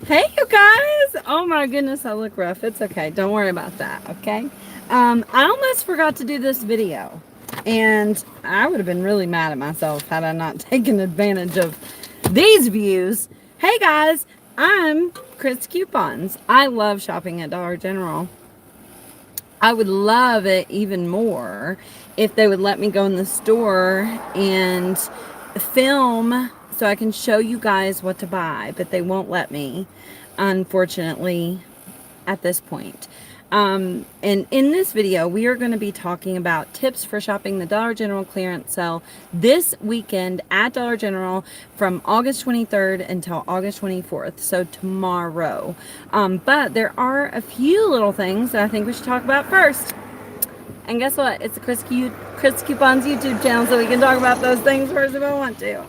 Hey, you guys! Oh my goodness, I look rough. It's okay. Don't worry about that, okay? I almost forgot to do this video. And I would have been really mad at myself had I not taken advantage of these views. Hey, guys! I'm Chris Coupons. I love shopping at Dollar General. I would love it even more if they would let me go in the store and film so I can show you guys what to buy, but they won't let me, unfortunately, at this point. And in this video, we are going to be talking about tips for shopping the Dollar General clearance sale this weekend at Dollar General from August 23rd until August 24th, so tomorrow. But there are a few little things that I think we should talk about first. And guess what? It's the Chris Coupons YouTube channel, so we can talk about those things first if I want to.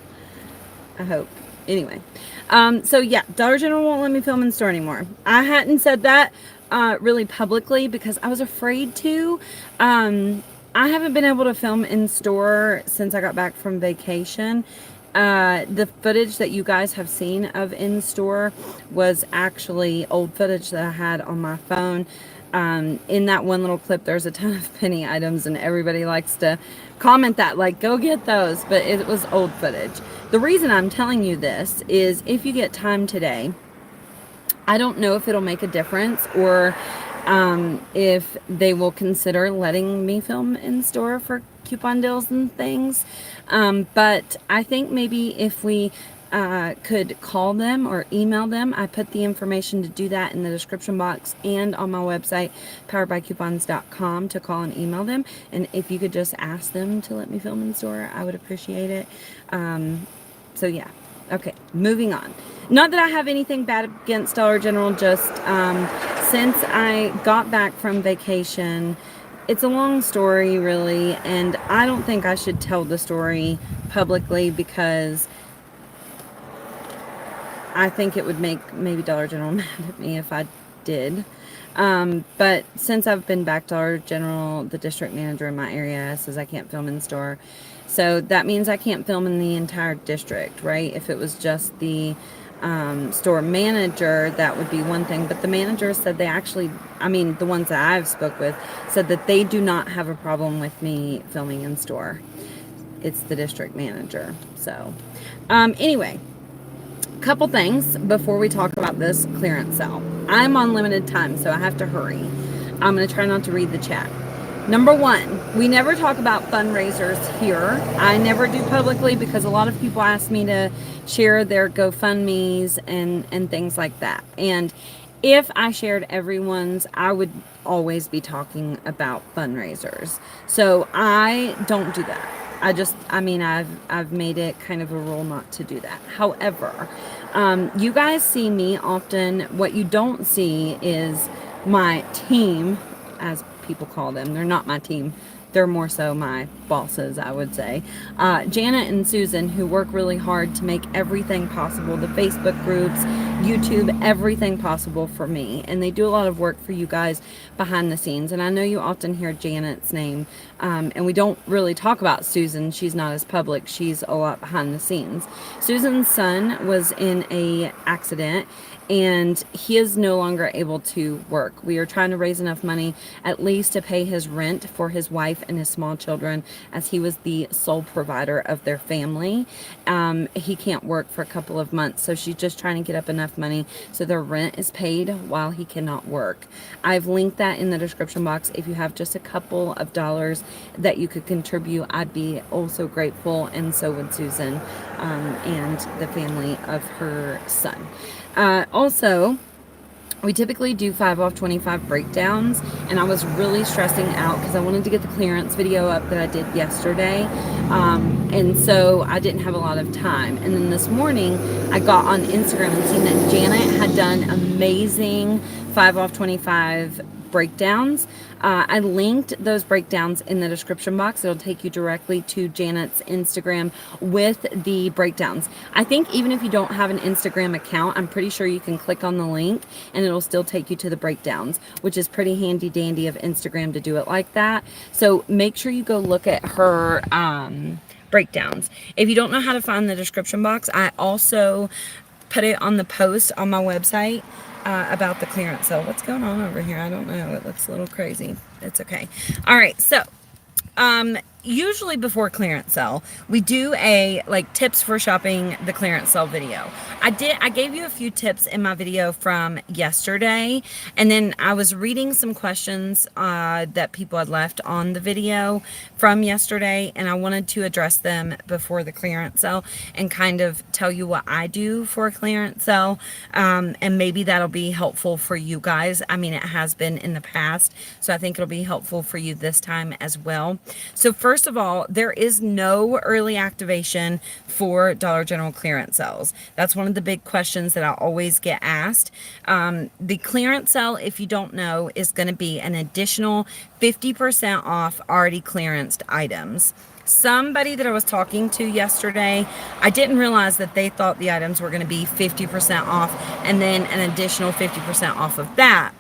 I hope. Anyway. So yeah, Dollar General won't let me film in store anymore. I hadn't said that really publicly because I was afraid to. I haven't been able to film in store since I got back from vacation. The footage that you guys have seen of in store was actually old footage that I had on my phone. In that one little clip, there's a ton of penny items, and everybody likes to comment that, like, go get those, but it was old footage. The reason I'm telling you this is if you get time today, I don't know if it'll make a difference or if they will consider letting me film in store for coupon deals and things. But I think maybe if we could call them or email them. I put the information to do that in the description box and on my website, poweredbycoupons.com, to call and email them. And if you could just ask them to let me film in store, I would appreciate it. So yeah. Okay, moving on. Not that I have anything bad against Dollar General, just since I got back from vacation, it's a long story really, and I don't think I should tell the story publicly because I think it would make maybe Dollar General mad at me if I did. But since I've been back to Dollar General, the district manager in my area says I can't film in store. So that means I can't film in the entire district, right? If it was just the store manager, that would be one thing. But the manager said they actually, I mean, the ones that I've spoke with said that they do not have a problem with me filming in store. It's the district manager. So anyway, couple things before we talk about this clearance sale. I'm on limited time, so I have to hurry. I'm going to try not to read the chat. Number one, we never talk about fundraisers here. I never do publicly because a lot of people ask me to share their GoFundMes and things like that. And if I shared everyone's, I would always be talking about fundraisers. So I don't do that. I've made it kind of a rule not to do that. However, you guys see me often. What you don't see is my team, as people call them. They're not my team. They're more so my bosses, I would say. Janet and Susan, who work really hard to make everything possible, the Facebook groups, YouTube, everything possible for me. And they do a lot of work for you guys behind the scenes. And I know you often hear Janet's name. And we don't really talk about Susan. She's not as public. She's a lot behind the scenes. Susan's son was in a accident, and he is no longer able to work. We are trying to raise enough money at least to pay his rent for his wife and his small children, as he was the sole provider of their family. He can't work for a couple of months, so she's just trying to get up enough money so their rent is paid while he cannot work. I've linked that in the description box. If you have just a couple of dollars that you could contribute, I'd be also grateful, and so would Susan and the family of her son. Also, we typically do 5 off 25 breakdowns, and I was really stressing out because I wanted to get the clearance video up that I did yesterday, and so I didn't have a lot of time. And then this morning I got on Instagram and seen that Janet had done amazing 5 off 25 breakdowns. I linked those breakdowns in the description box. It'll take you directly to Janet's Instagram with the breakdowns. I think even if you don't have an Instagram account, I'm pretty sure you can click on the link and it'll still take you to the breakdowns, which is pretty handy dandy of Instagram to do it like that. So make sure you go look at her breakdowns. If you don't know how to find the description box, I also put it on the post on my website about the clearance sale. What's going on over here? I don't know. It looks a little crazy. It's okay. All right, so usually before clearance sale, we do a like tips for shopping the clearance sale video. I gave you a few tips in my video from yesterday, and then I was reading some questions that people had left on the video from yesterday, and I wanted to address them before the clearance sale and kind of tell you what I do for a clearance sale, and maybe that'll be helpful for you guys. I mean, it has been in the past, so I think it'll be helpful for you this time as well. So first of all, there is no early activation for Dollar General clearance sales. That's one of the big questions that I always get asked. The clearance sale, if you don't know, is going to be an additional 50% off already clearanced items. Somebody that I was talking to yesterday, I didn't realize that they thought the items were going to be 50% off and then an additional 50% off of that,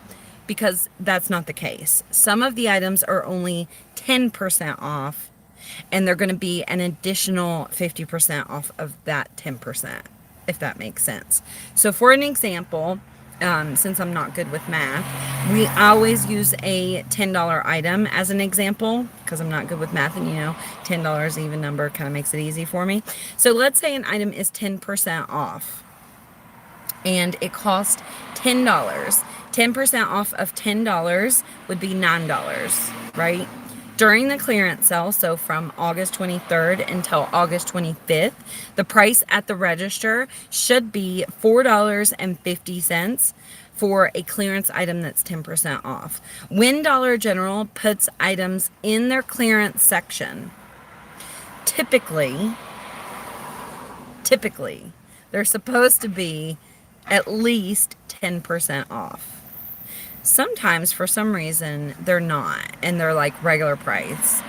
because that's not the case. Some of the items are only 10% off, and they're going to be an additional 50% off of that 10%, if that makes sense. So for an example, since I'm not good with math, we always use a $10 item as an example, because I'm not good with math, and you know, $10 even number kind of makes it easy for me. So let's say an item is 10% off, and it cost $10. 10% off of $10 would be $9, right? During the clearance sale, so from August 23rd until August 25th, the price at the register should be $4.50 for a clearance item that's 10% off. When Dollar General puts items in their clearance section, typically, they're supposed to be at least 10% off. Sometimes, for some reason, they're not, and they're like regular price,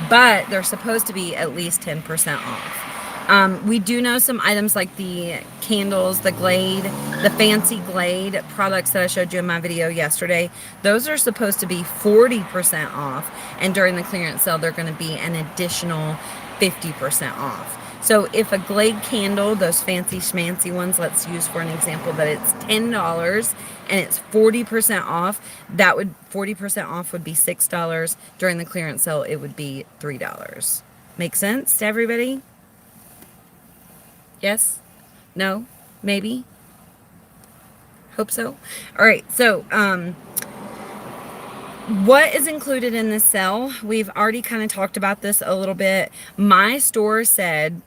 but they're supposed to be at least 10% off. We do know some items like the candles, the Glade, the Fancy Glade products that I showed you in my video yesterday. Those are supposed to be 40% off, and during the clearance sale, they're going to be an additional 50% off. So if a Glade candle, those fancy schmancy ones, let's use for an example that it's $10 and it's 40% off, 40% off would be $6. During the clearance sale, it would be $3. Make sense to everybody? Yes? No? Maybe? Hope so. All right, so what is included in this sale? We've already kind of talked about this a little bit. My store said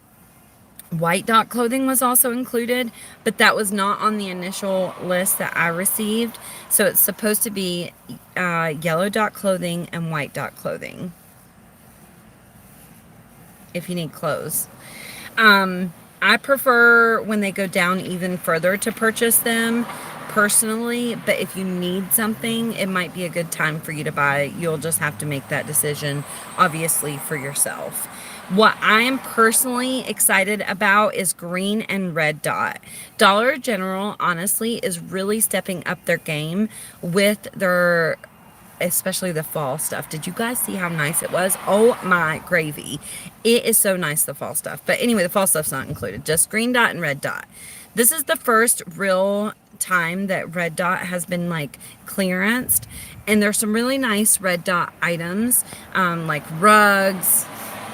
white dot clothing was also included, but that was not on the initial list that I received. So it's supposed to be yellow dot clothing and white dot clothing if you need clothes. I prefer when they go down even further to purchase them personally, but if you need something, it might be a good time for you to buy. You'll just have to make that decision, obviously, for yourself. What I am personally excited about is green and red dot. Dollar General, honestly, is really stepping up their game with their, especially the fall stuff. Did you guys see how nice it was? Oh my gravy. It is so nice, the fall stuff. But anyway, the fall stuff's not included. Just green dot and red dot. This is the first real time that red dot has been like clearanced. And there's some really nice red dot items, like rugs.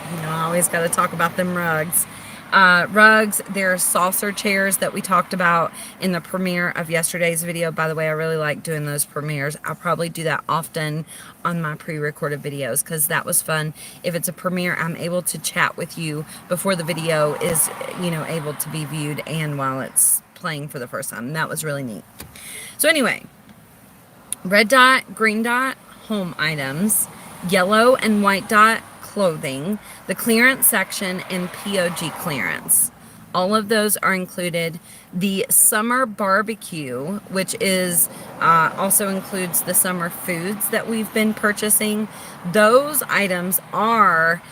You know, I always got to talk about them rugs. Rugs, there's saucer chairs that we talked about in the premiere of yesterday's video. By the way, I really like doing those premieres. I'll probably do that often on my pre-recorded videos because that was fun. If it's a premiere, I'm able to chat with you before the video is, you know, able to be viewed and while it's playing for the first time. And that was really neat. So anyway, red dot, green dot, home items, yellow and white dot, clothing, the clearance section, and POG clearance. All of those are included. The summer barbecue, which is also includes the summer foods that we've been purchasing, those items are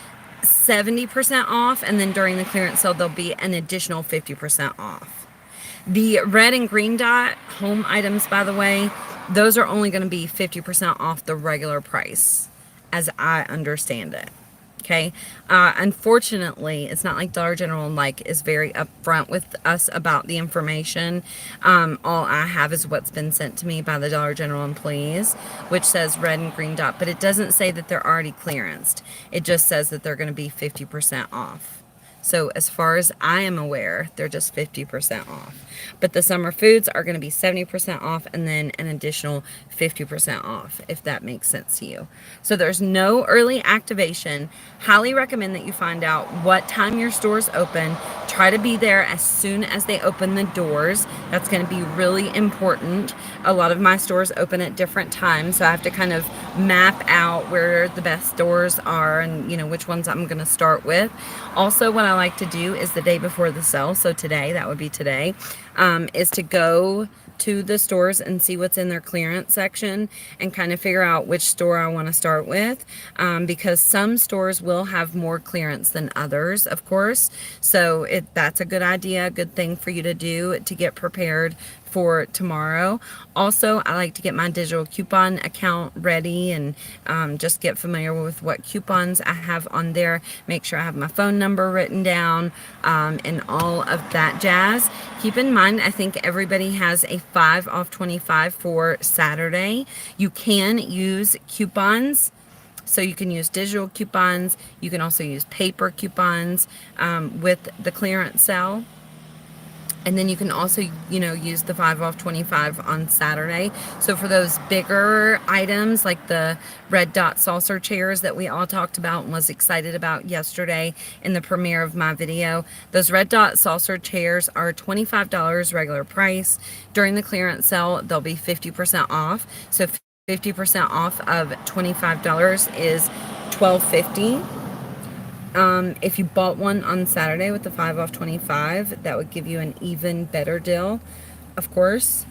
70% off, and then during the clearance sale, there'll be an additional 50% off. The red and green dot home items, by the way, those are only going to be 50% off the regular price, as I understand it. Okay. Unfortunately, it's not like Dollar General is very upfront with us about the information. All I have is what's been sent to me by the Dollar General employees, which says red and green dot, but it doesn't say that they're already clearanced. It just says that they're going to be 50% off. So as far as I am aware, they're just 50% off. But the summer foods are going to be 70% off and then an additional 50% off, if that makes sense to you. So there's no early activation. Highly recommend that you find out what time your store's open. Try to be there as soon as they open the doors. That's going to be really important. A lot of my stores open at different times, so I have to kind of map out where the best stores are and, you know, which ones I'm going to start with. Also, what I like to do is the day before the sale, so today, that would be today, is to go to the stores and see what's in their clearance section and kind of figure out which store I want to start with, because some stores will have more clearance than others, of course. So that's a good idea, a good thing for you to do to get prepared for tomorrow. Also, I like to get my digital coupon account ready and just get familiar with what coupons I have on there. Make sure I have my phone number written down and all of that jazz. Keep in mind, I think everybody has a 5 off 25 for Saturday. You can use coupons. So you can use digital coupons. You can also use paper coupons with the clearance sale. And then you can also, you know, use the 5 off 25 on Saturday. So for those bigger items like the red dot saucer chairs that we all talked about and was excited about yesterday in the premiere of my video, those red dot saucer chairs are $25 regular price. During the clearance sale, they'll be 50% off. So 50% off of $25 is $12.50. If you bought one on Saturday with the 5 off 25, that would give you an even better deal, of course.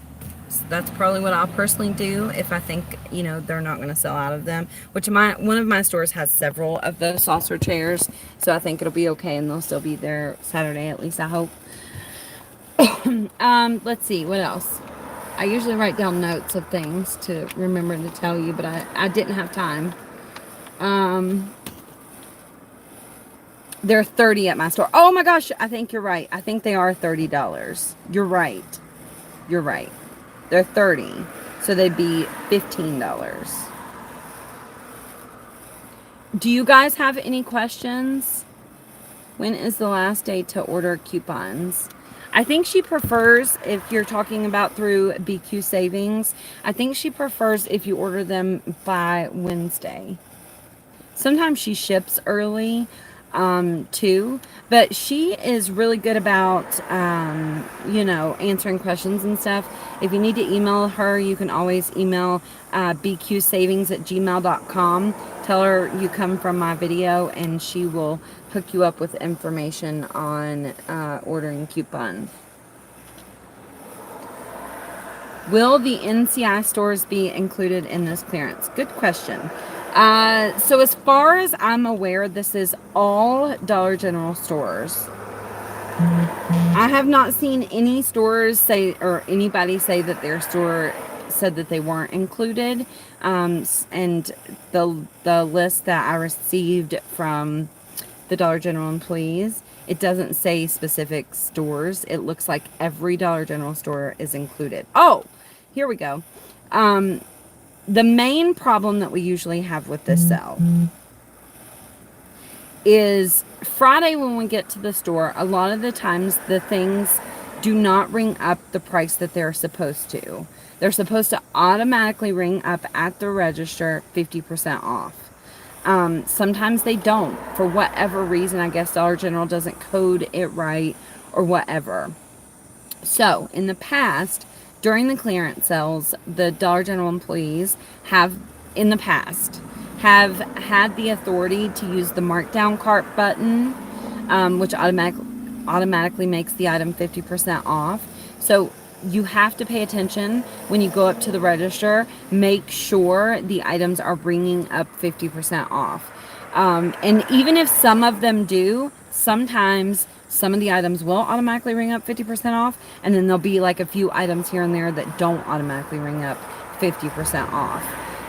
So that's probably what I'll personally do if I think, you know, they're not going to sell out of them, which one of my stores has several of those saucer chairs, so I think it'll be okay and they'll still be there Saturday, at least I hope. Let's see, what else? I usually write down notes of things to remember to tell you, but I didn't have time. They're $30 at my store. Oh my gosh, I think you're right. I think they are $30. You're right. You're right. They're $30. So they'd be $15. Do you guys have any questions? When is the last day to order coupons? I think she prefers, if you're talking about through BQ Savings, I think she prefers if you order them by Wednesday. Sometimes she ships early too, but she is really good about you know, answering questions and stuff. If you need to email her, you can always email bqsavings@gmail.com. Tell her you come from my video and she will hook you up with information on ordering coupons. Will the NCI stores be included in this clearance? Good question. So as far as I'm aware, this is all Dollar General stores. I have not seen any stores say, or anybody say that their store said that they weren't included. And the list that I received from the Dollar General employees, it doesn't say specific stores. It looks like every Dollar General store is included. Oh, here we go. The main problem that we usually have with this sale is Friday when we get to the store, a lot of the times the things do not ring up the price that they're supposed to. They're supposed to automatically ring up at the register 50% off. Sometimes they don't. For whatever reason, I guess Dollar General doesn't code it right or whatever. So, in the past, during the clearance sales, the Dollar General employees have, in the past, have had the authority to use the markdown cart button, which automatically makes the item 50% off. So you have to pay attention when you go up to the register. Make sure the items are bringing up 50% off. And even if some of them do, sometimes some of the items will automatically ring up 50% off, and then there'll be like a few items here and there that don't automatically ring up 50% off.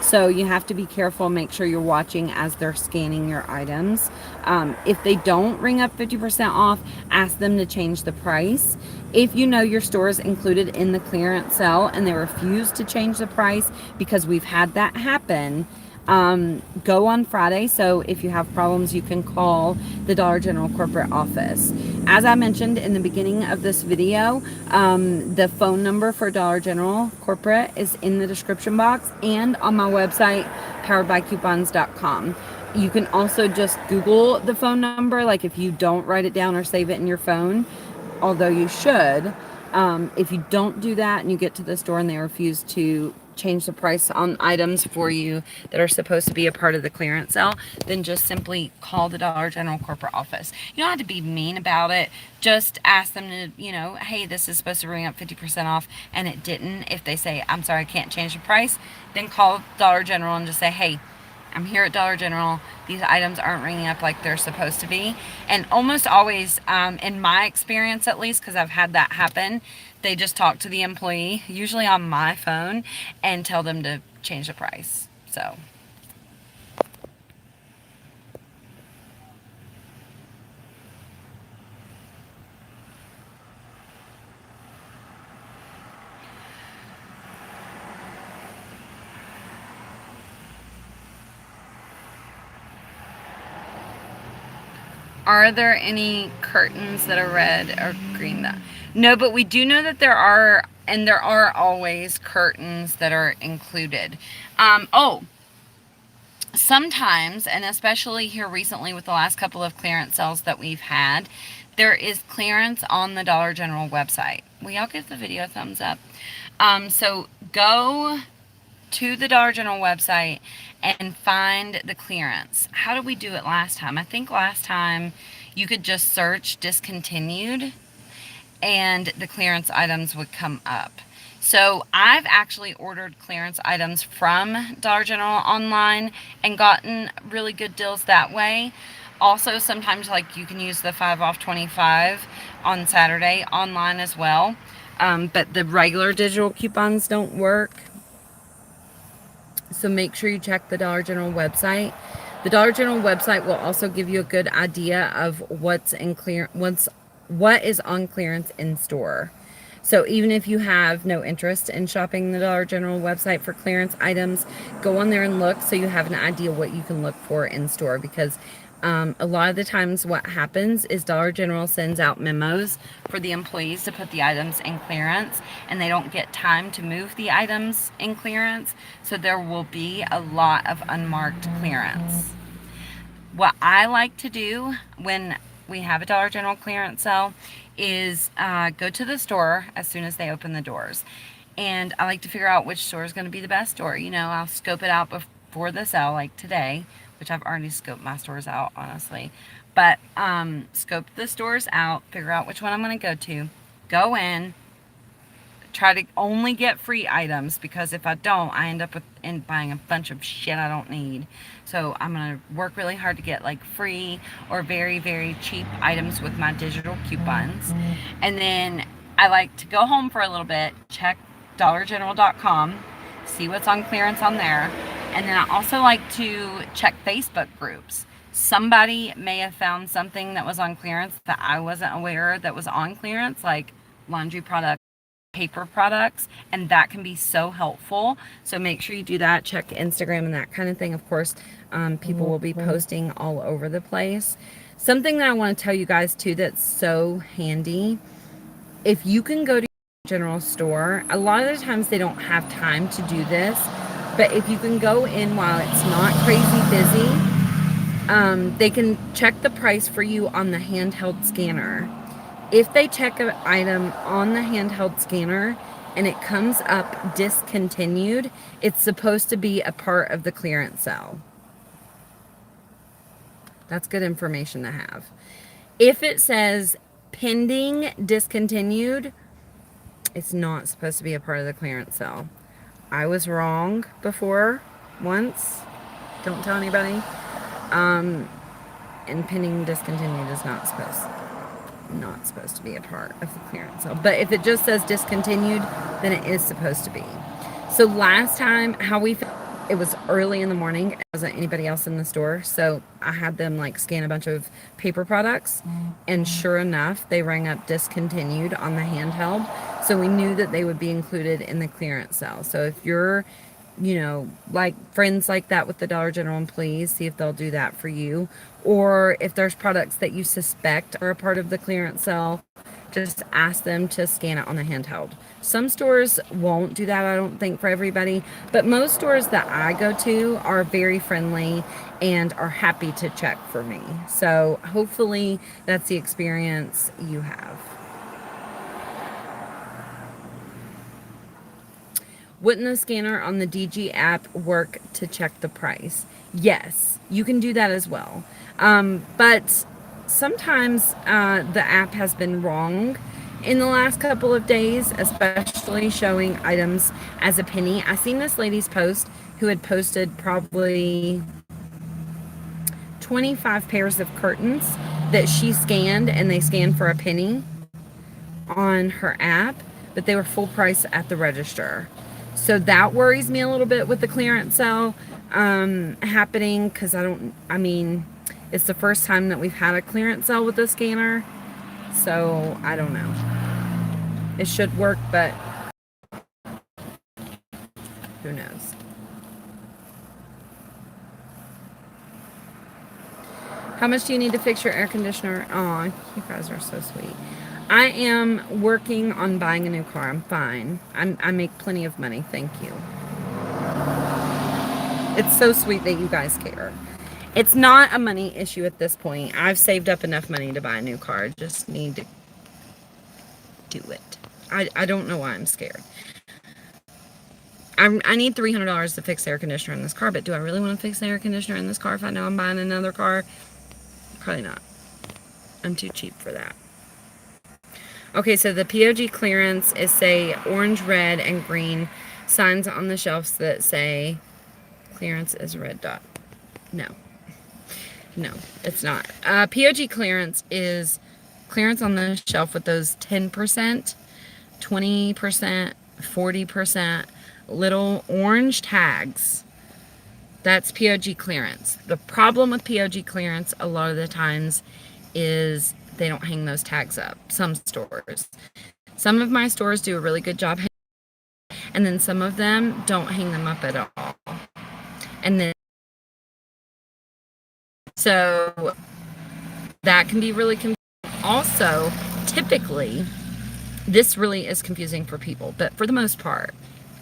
So you have to be careful, make sure you're watching as they're scanning your items. If they don't ring up 50% off, ask them to change the price. If you know your store is included in the clearance sale and they refuse to change the price, because we've had that happen, go on Friday. So if you have problems, you can call the Dollar General corporate office. As I mentioned in the beginning of this video, the phone number for Dollar General corporate is in the description box and on my website, poweredbycoupons.com. You can also just Google the phone number, like if you don't write it down or save it in your phone, although you should. If you don't do that and you get to the store and they refuse to change the price on items for you that are supposed to be a part of the clearance sale, then just simply call the Dollar General corporate office. You don't have to be mean about it. Just ask them to, you know, hey, this is supposed to bring up 50% off and it didn't. If they say, I'm sorry, I can't change the price, then call Dollar General and just say, hey, I'm here at Dollar General. These items aren't ringing up like they're supposed to be. And almost always, in my experience at least, because I've had that happen, they just talk to the employee, usually on my phone, and tell them to change the price. So. Are there any curtains that are red or green though? No, but we do know that there are, and there are always curtains that are included. Sometimes, and especially here recently with the last couple of clearance sales that we've had, there is clearance on the Dollar General website. Will y'all give the video a thumbs up? So go to the Dollar General website and find the clearance. How did we do it last time? I think last time you could just search discontinued and the clearance items would come up. So I've actually ordered clearance items from Dollar General online and gotten really good deals that way. Also, sometimes like you can use the 5 off 25 on Saturday online as well. But the regular digital coupons don't work. So make sure you check the Dollar General website. The Dollar General website will also give you a good idea of what is on clearance in store. So even if you have no interest in shopping the Dollar General website for clearance items, go on there and look so you have an idea what you can look for in store, because a lot of the times what happens is Dollar General sends out memos for the employees to put the items in clearance, and they don't get time to move the items in clearance, so there will be a lot of unmarked clearance. What I like to do when we have a Dollar General clearance sale is go to the store as soon as they open the doors. And I like to figure out which store is going to be the best store. You know, I'll scope it out before the sale, like today, which I've already scoped my stores out, honestly. But scope the stores out, figure out which one I'm going to go to, go in, try to only get free items, because if I don't, I end up buying a bunch of shit I don't need. So I'm going to work really hard to get like free or very, very cheap items with my digital coupons. And then I like to go home for a little bit, check dollargeneral.com, see what's on clearance on there. And then I also like to check Facebook groups. Somebody may have found something that was on clearance that I wasn't aware that was on clearance, like laundry products, paper products, and that can be so helpful. So make sure you do that. Check Instagram and that kind of thing. Of course, people will be posting all over the place. Something that I want to tell you guys too that's so handy, if you can go to your general store, a lot of the times they don't have time to do this, but if you can go in while it's not crazy busy, they can check the price for you on the handheld scanner. If they check an item on the handheld scanner and it comes up discontinued, it's supposed to be a part of the clearance sale. That's good information to have. If it says pending discontinued, it's not supposed to be a part of the clearance sale. I was wrong before once. Don't tell anybody. And pending discontinued is not supposed to be a part of the clearance sale. But if it just says discontinued, then it is supposed to be. So last time, how we it was early in the morning. There wasn't anybody else in the store. So I had them like scan a bunch of paper products. And sure enough, they rang up discontinued on the handheld. So we knew that they would be included in the clearance sale. So if you're, you know, like friends like that with the Dollar General employees, see if they'll do that for you. Or if there's products that you suspect are a part of the clearance sale, just ask them to scan it on the handheld. Some stores won't do that, I don't think, for everybody, but most stores that I go to are very friendly and are happy to check for me. So hopefully that's the experience you have. Wouldn't the scanner on the DG app work to check the price? Yes, you can do that as well. But sometimes the app has been wrong in the last couple of days, especially showing items as a penny. I seen this lady's post who had posted probably 25 pairs of curtains that she scanned, and they scanned for a penny on her app, but they were full price at the register. So that worries me a little bit with the clearance sale happening, because I mean, it's the first time that we've had a clearance sale with a scanner. So I don't know. It should work, but who knows? How much do you need to fix your air conditioner? Oh, you guys are so sweet. I am working on buying a new car. I'm fine. I make plenty of money. Thank you. It's so sweet that you guys care. It's not a money issue at this point. I've saved up enough money to buy a new car. Just need to do it. I don't know why I'm scared. I need $300 to fix the air conditioner in this car, but do I really want to fix the air conditioner in this car if I know I'm buying another car? Probably not. I'm too cheap for that. Okay, so the POG clearance is, say, orange, red, and green signs on the shelves that say clearance is a red dot. No, it's not. POG clearance is clearance on the shelf with those 10%, 20%, 40% little orange tags. That's POG clearance. The problem with POG clearance a lot of the times is they don't hang those tags up. Some stores. Some of my stores do a really good job, and then some of them don't hang them up at all. And then, so that can be really confusing. Also, typically, this really is confusing for people, but for the most part,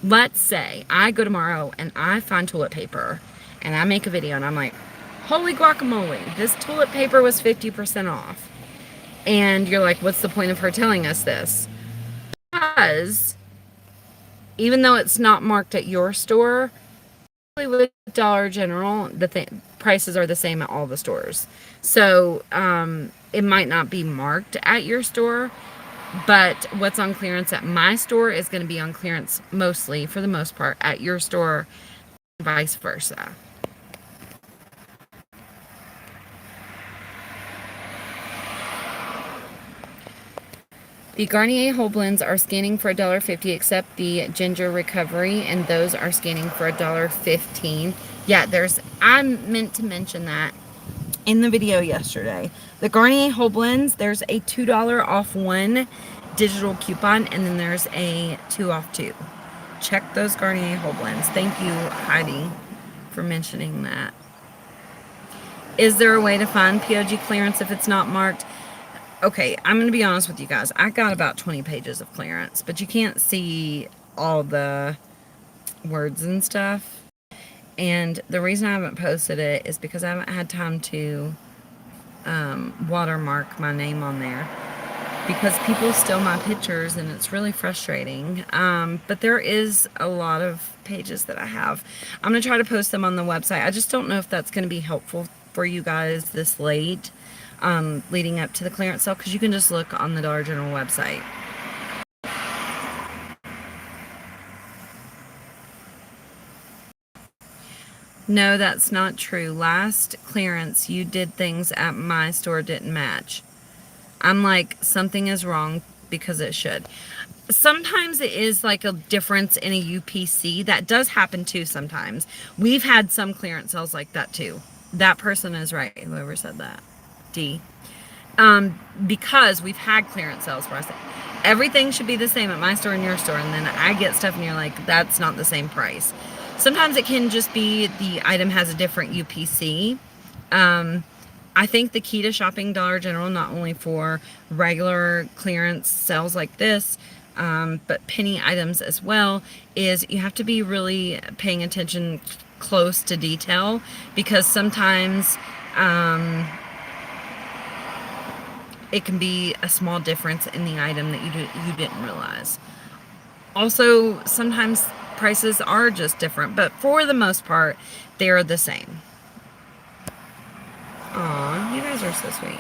let's say I go tomorrow and I find toilet paper, and I make a video, and I'm like, holy guacamole, this toilet paper was 50% off. And you're like, what's the point of her telling us this? Because even though it's not marked at your store, with Dollar General, the prices are the same at all the stores. So it might not be marked at your store, but what's on clearance at my store is going to be on clearance mostly, for the most part, at your store, vice versa. The Garnier whole blends are scanning for $1.50, except the Ginger Recovery, and those are scanning for $1.15. Yeah, I meant to mention that in the video yesterday. The Garnier whole blends, there's a $2 off one digital coupon, and then there's a 2 off 2. Check those Garnier whole blends. Thank you, Heidi, for mentioning that. Is there a way to find POG clearance if it's not marked? Okay, I'm going to be honest with you guys. I got about 20 pages of clearance, but you can't see all the words and stuff. And the reason I haven't posted it is because I haven't had time to watermark my name on there, because people steal my pictures and it's really frustrating. But there is a lot of pages that I have. I'm going to try to post them on the website. I just don't know if that's going to be helpful for you guys this late. Leading up to the clearance sale, because you can just look on the Dollar General website. No, that's not true. Last clearance, you did things at my store didn't match. I'm like, something is wrong, because it should. sometimes it is like a difference in a UPC. That does happen too sometimes. We've had some clearance sales like that too. That person is right, whoever said that. D. Because we've had clearance sales where I say, everything should be the same at my store and your store, and then I get stuff and you're like, that's not the same price. Sometimes it can just be the item has a different UPC. I think the key to shopping Dollar General, not only for regular clearance sales like this, but penny items as well, is you have to be really paying attention close to detail, because sometimes it can be a small difference in the item that you didn't realize. Also, sometimes prices are just different, but for the most part, they're the same. Aw, you guys are so sweet.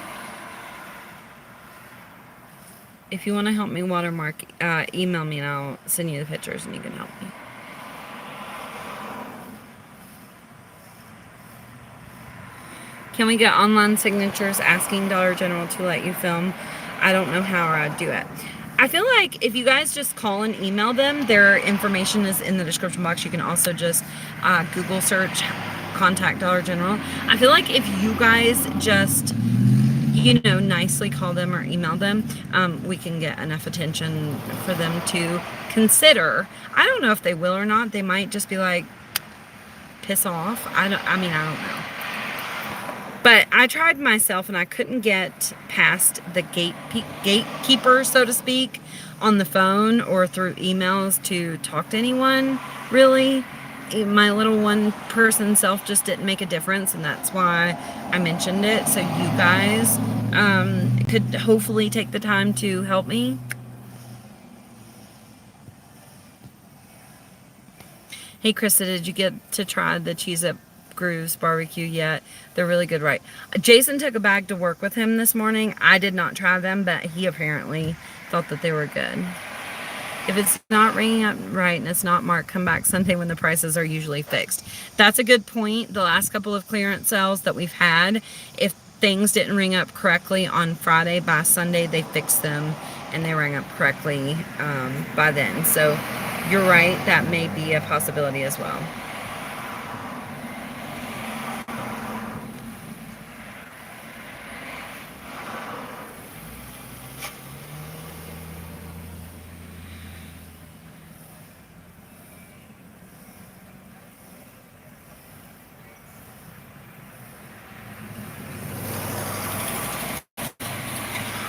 If you want to help me watermark, email me and I'll send you the pictures and you can help me. Can we get online signatures asking Dollar General to let you film? I don't know how I'd do it. I feel like if you guys just call and email them, their information is in the description box. You can also just Google search contact Dollar General. I feel like if you guys just, you know, nicely call them or email them, we can get enough attention for them to consider. I don't know if they will or not. They might just be like, piss off. I don't know. But I tried myself and I couldn't get past the gatekeeper, so to speak, on the phone or through emails to talk to anyone, really. My little one-person self just didn't make a difference, and that's why I mentioned it. So you guys could hopefully take the time to help me. Hey, Krista, did you get to try the Cheese Up Grooves barbecue yet? They're really good, right? Jason took a bag to work with him this morning. I did not try them, but he apparently thought that they were good. If it's not ringing up right and it's not marked, come back Sunday when the prices are usually fixed. That's a good point. The last couple of clearance sales that we've had, if things didn't ring up correctly on Friday, by Sunday they fixed them and they rang up correctly by then. So you're right, that may be a possibility as well.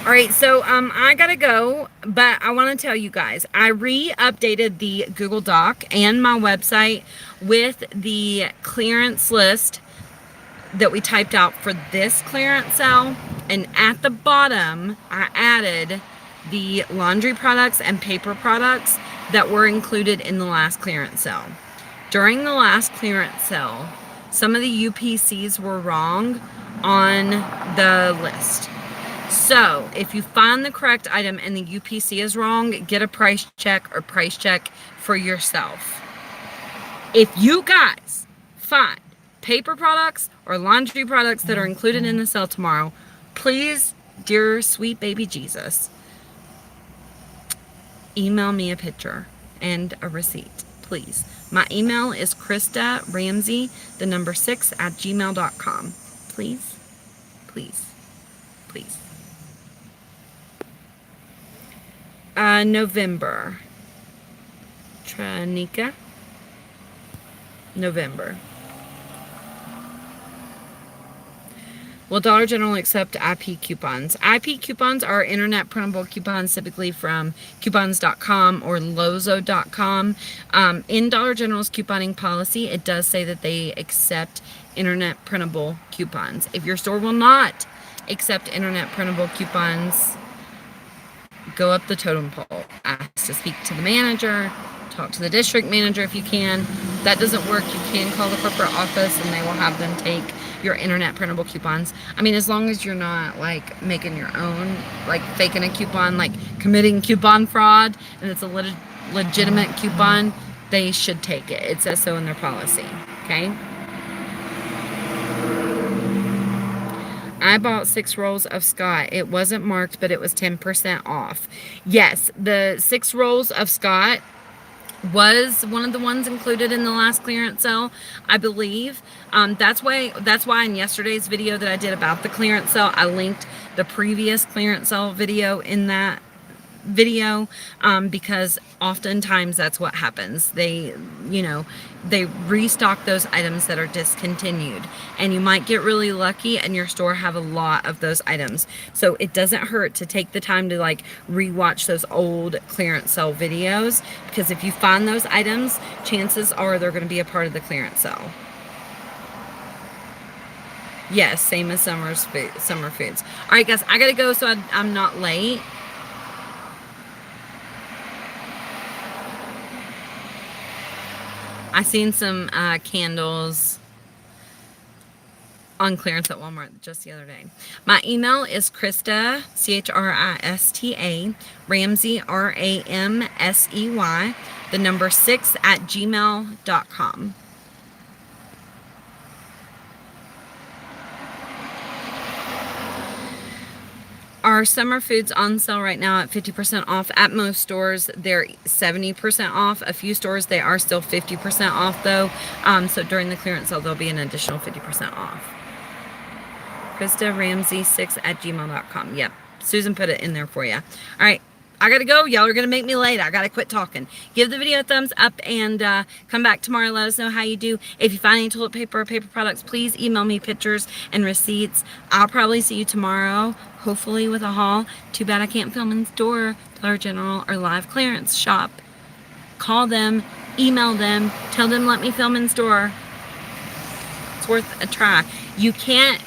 All right, so I gotta go, but I want to tell you guys, I re-updated the Google Doc and my website with the clearance list that we typed out for this clearance sale, and at the bottom, I added the laundry products and paper products that were included in the last clearance sale. During the last clearance sale, some of the UPCs were wrong on the list. So if you find the correct item and the UPC is wrong, get a price check or price check for yourself. If you guys find paper products or laundry products that are included in the sale tomorrow, please, dear sweet baby Jesus, email me a picture and a receipt, please. My email is kristaramsey6@gmail.com. Please, please, please. November. Tranika. November. Will Dollar General accept IP coupons? IP coupons are internet printable coupons, typically from coupons.com or lozo.com. In Dollar General's couponing policy, it does say that they accept internet printable coupons. If your store will not accept internet printable coupons, go up the totem pole. Ask to speak to the manager. Talk to the district manager if you can. If that doesn't work, you can call the corporate office and they will have them take your internet printable coupons. I mean, as long as you're not like making your own, like faking a coupon, like committing coupon fraud, and it's a legitimate coupon, they should take it. It says so in their policy. Okay. I bought 6 rolls of Scott. It wasn't marked, but it was 10% off. Yes, the 6 rolls of Scott was one of the ones included in the last clearance sale, I believe. That's why in yesterday's video that I did about the clearance sale, I linked the previous clearance sale video in that video, because oftentimes that's what happens. They restock those items that are discontinued, and you might get really lucky and your store have a lot of those items. So it doesn't hurt to take the time to like rewatch those old clearance sale videos, because if you find those items, chances are they're going to be a part of the clearance sale. Yes, same as summer foods. All right, guys, I gotta go so I'm not late. I seen some candles on clearance at Walmart just the other day. My email is Krista, Christa, Ramsey, Ramsey, the number 6 at gmail.com. Our summer foods on sale right now at 50% off. At most stores, they're 70% off. A few stores, they are still 50% off though. So during the clearance sale, there'll be an additional 50% off. Krista Ramsey 6 at gmail.com. Yep, Susan put it in there for you. All right, I gotta go. Y'all are gonna make me late. I gotta quit talking. Give the video a thumbs up and come back tomorrow. Let us know how you do. If you find any toilet paper or paper products, please email me pictures and receipts. I'll probably see you tomorrow, hopefully with a haul. Too bad I can't film in store, Dollar General, or live clearance shop. Call them, email them, tell them let me film in store. It's worth a try. You can't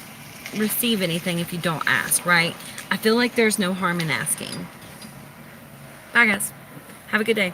receive anything if you don't ask, right? I feel like there's no harm in asking. Bye guys. Have a good day.